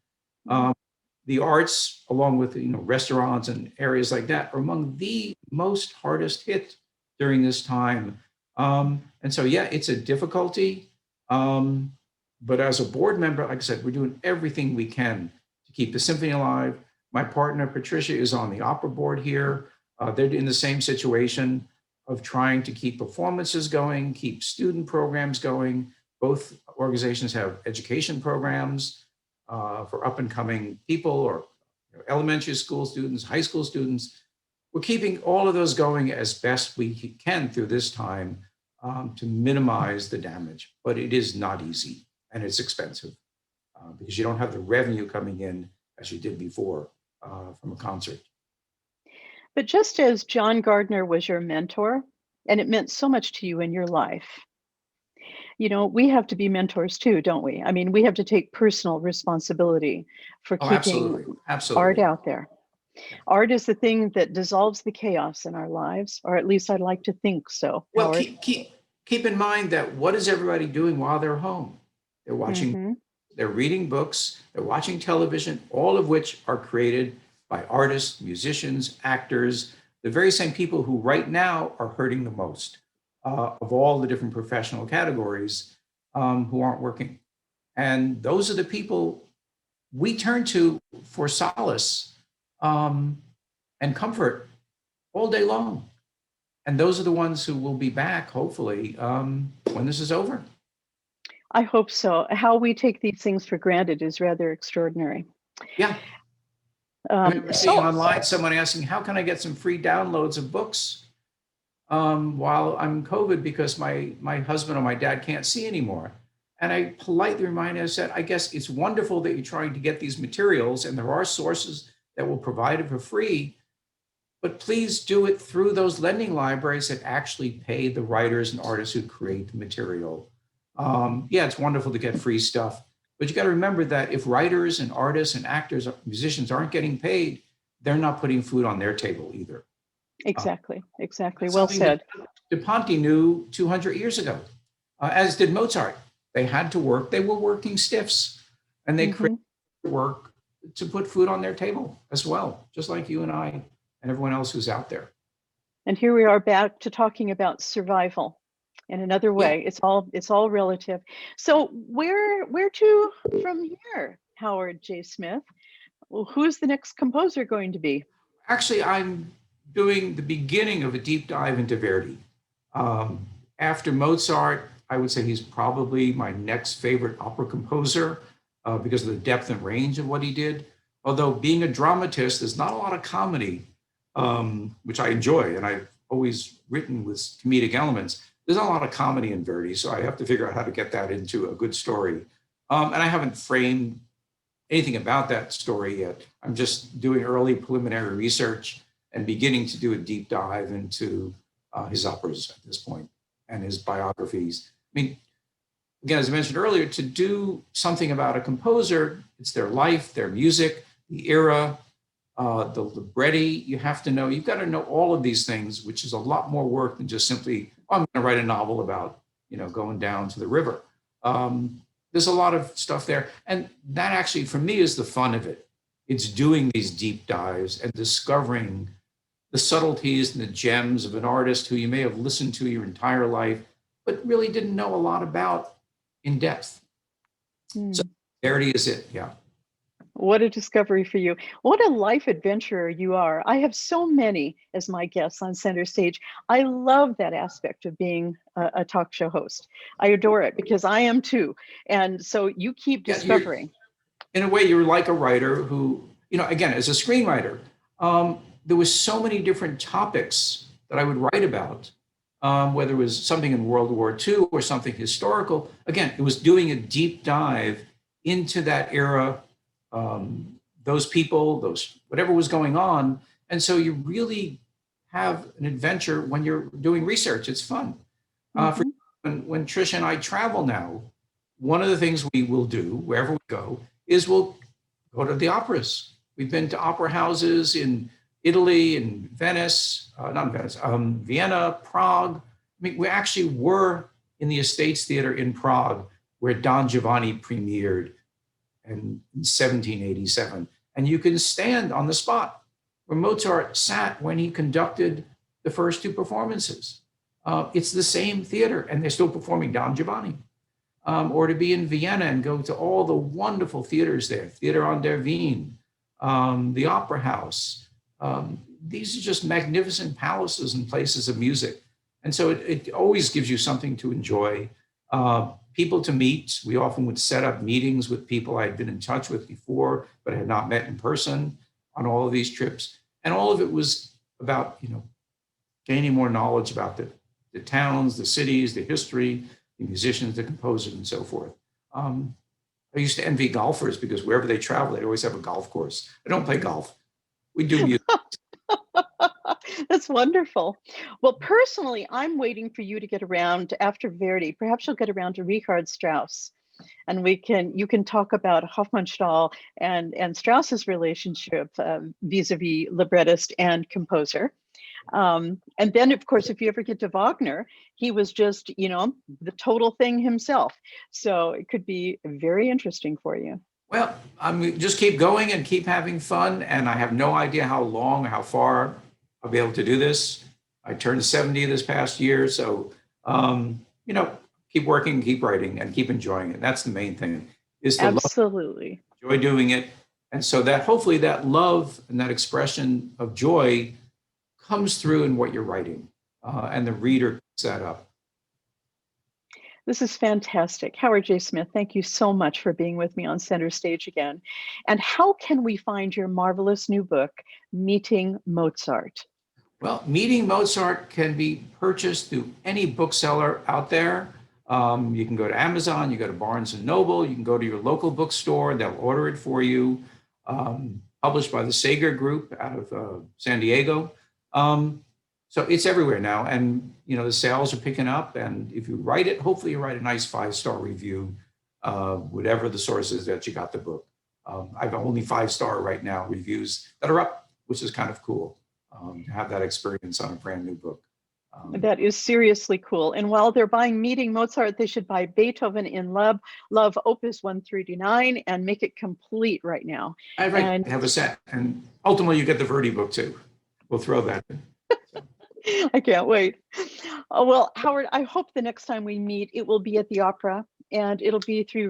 The arts, along with restaurants and areas like that, are among the most hardest hit during this time. And so, yeah, it's a difficulty. But as a board member, like I said, we're doing everything we can to keep the symphony alive. My partner, Patricia, is on the opera board here. They're in the same situation of trying to keep performances going, keep student programs going. Both organizations have education programs for up and coming people, or elementary school students, high school students. We're keeping all of those going as best we can through this time to minimize the damage. But it is not easy, and it's expensive because you don't have the revenue coming in as you did before from a concert. But just as John Gardner was your mentor, and it meant so much to you in your life, we have to be mentors too, don't we? I mean, we have to take personal responsibility for Oh, keeping absolutely. art Absolutely. out there. Art is the thing that dissolves the chaos in our lives, or at least I'd like to think so, Well, Howard. keep in mind that what is everybody doing while they're home? They're watching, Hmm. they're reading books, they're watching television, all of which are created by artists, musicians, actors, the very same people who right now are hurting the most of all the different professional categories who aren't working. And those are the people we turn to for solace and comfort all day long. And those are the ones who will be back, hopefully, when this is over. I hope so. How we take these things for granted is rather extraordinary. Yeah. I remember seeing So, online someone asking, how can I get some free downloads of books while I'm COVID because my husband or my dad can't see anymore? And I politely reminded, I said, I guess it's wonderful that you're trying to get these materials, and there are sources that will provide it for free, but please do it through those lending libraries that actually pay the writers and artists who create the material. Yeah, it's wonderful to get free stuff, but you got to remember that if writers and artists and actors, musicians aren't getting paid, they're not putting food on their table either. exactly. That's Well something said. that De Ponte knew 200 years ago, as did Mozart. They had to work. They were working stiffs, and they Hmm. created work to put food on their table as well, just like you and I and everyone else who's out there. And here we are back to talking about survival in another Yeah. way. It's all relative. So where to from here, Howard J. Smith? Well, who's the next composer going to be? Actually, I'm doing the beginning of a deep dive into Verdi. After Mozart, I would say he's probably my next favorite opera composer because of the depth and range of what he did. Although being a dramatist, there's not a lot of comedy, which I enjoy, and I've always written with comedic elements. There's not a lot of comedy in Verdi, so I have to figure out how to get that into a good story. And I haven't framed anything about that story yet. I'm just doing early preliminary research and beginning to do a deep dive into his operas at this point and his biographies. I mean, again, as I mentioned earlier, to do something about a composer, it's their life, their music, the era, the libretti. You have to know, you've got to know all of these things, which is a lot more work than just simply, oh, I'm going to write a novel about, going down to the river. There's a lot of stuff there. And that actually, for me, is the fun of it. It's doing these deep dives and discovering the subtleties and the gems of an artist who you may have listened to your entire life, but really didn't know a lot about in depth. So Verdi is it, yeah. What a discovery for you. What a life adventurer you are. I have so many as my guests on Center Stage. I love that aspect of being a talk show host. I adore it because I am too. And so you keep discovering. In a way, you're like a writer who, again, as a screenwriter, there was so many different topics that I would write about, whether it was something in World War II or something historical. Again, it was doing a deep dive into that era, those people, whatever was going on. And so you really have an adventure when you're doing research. It's fun. When Trish and I travel now, one of the things we will do wherever we go is we'll go to the operas. We've been to opera houses in Italy and Venice, Vienna, Prague. I mean, we actually were in the Estates Theater in Prague where Don Giovanni premiered in 1787. And you can stand on the spot where Mozart sat when he conducted the first two performances. It's the same theater and they're still performing Don Giovanni. Or to be in Vienna and go to all the wonderful theaters there, Theater an der Wien, the Opera House. These are just magnificent palaces and places of music. And so it always gives you something to enjoy, people to meet. We often would set up meetings with people I'd been in touch with before, but had not met in person on all of these trips. And all of it was about, gaining more knowledge about the towns, the cities, the history, the musicians, the composers, and so forth. I used to envy golfers because wherever they travel, they always have a golf course. I don't play golf. We do music. That's wonderful. Well, personally, I'm waiting for you to get around after Verdi. Perhaps you'll get around to Richard Strauss, and you can talk about Hofmannsthal and Strauss's relationship vis-a-vis librettist and composer. And then, of course, if you ever get to Wagner, he was just, the total thing himself. So it could be very interesting for you. Well, just keep going and keep having fun. And I have no idea how long or how far I'll be able to do this. I turned 70 this past year. So, keep working, keep writing, and keep enjoying it. That's the main thing, is to absolutely enjoy doing it. And so that hopefully that love and that expression of joy comes through in what you're writing, and the reader picks that up. This is fantastic. Howard J. Smith, thank you so much for being with me on Center Stage again. And how can we find your marvelous new book, Meeting Mozart? Well, Meeting Mozart can be purchased through any bookseller out there. You can go to Amazon, you go to Barnes & Noble, you can go to your local bookstore, they'll order it for you. Published by the Sager Group out of San Diego. So it's everywhere now, and the sales are picking up. And if you write it, hopefully you write a nice 5-star review, whatever the source is that you got the book. I've only 5-star right now reviews that are up, which is kind of cool to have that experience on a brand new book. That is seriously cool. And while they're buying Meeting Mozart, they should buy Beethoven in Love Opus 139, and make it complete right now. I have a set, and ultimately you get the Verdi book too. We'll throw that in. I can't wait. Oh, well, Howard, I hope the next time we meet, it will be at the opera, and it'll be through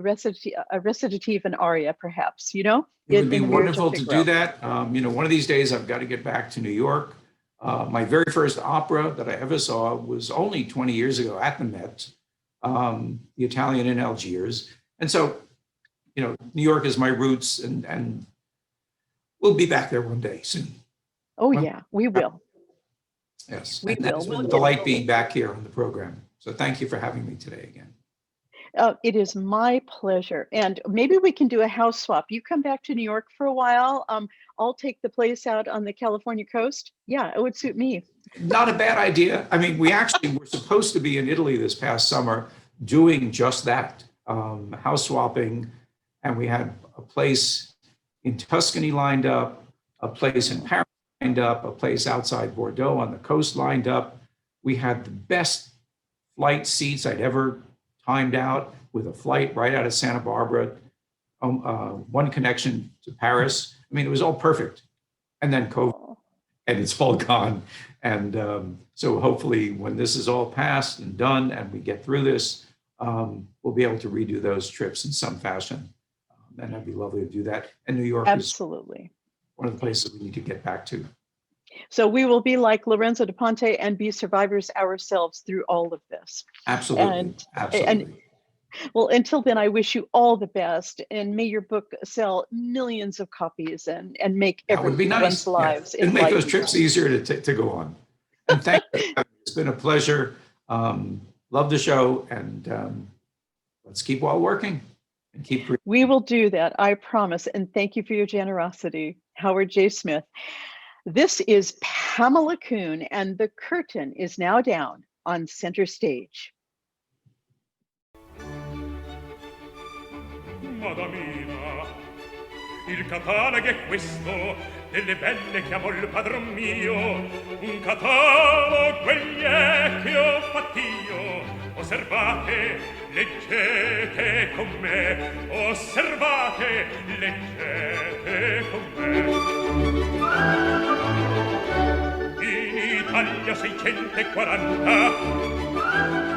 a recitative and aria, perhaps, It would be wonderful to do that. One of these days I've got to get back to New York. My very first opera that I ever saw was only 20 years ago at the Met, the Italian in Algiers. And so, New York is my roots, and we'll be back there one day soon. Oh, yeah, we will. Yes. We And will. it's been We'll a delight being back here on the program. So thank you for having me today again. It is my pleasure. And maybe we can do a house swap. You come back to New York for a while. I'll take the place out on the California coast. Yeah, it would suit me. Not a bad idea. I mean, we actually were supposed to be in Italy this past summer doing just that, house swapping. And we had a place in Tuscany lined up, a place in Paris lined up, a place outside Bordeaux on the coast lined up. We had the best flight seats I'd ever timed out, with a flight right out of Santa Barbara, one connection to Paris. I mean, it was all perfect. And then COVID, and it's all gone. And so hopefully when this is all passed and done and we get through this, we'll be able to redo those trips in some fashion. And that'd be lovely to do that. And New York Absolutely. is one of the places we need to get back to. So we will be like Lorenzo da Ponte and be survivors ourselves through all of this. Absolutely. Absolutely. And well, until then, I wish you all the best, and may your book sell millions of copies and make everyone's lives and make those trips easier to go on. And thank you. It's been a pleasure. Love the show, and let's keep all working and keep. We will do that, I promise. And thank you for your generosity, Howard J. Smith. This is Pamela Kuhn, and the curtain is now down on Center Stage. Madamina, il catalogo è questo, delle belle che amo il padron mio, un catalogo quelli è che ho fatto io. Osservate, leggete con me, osservate, leggete con me. In Italia 640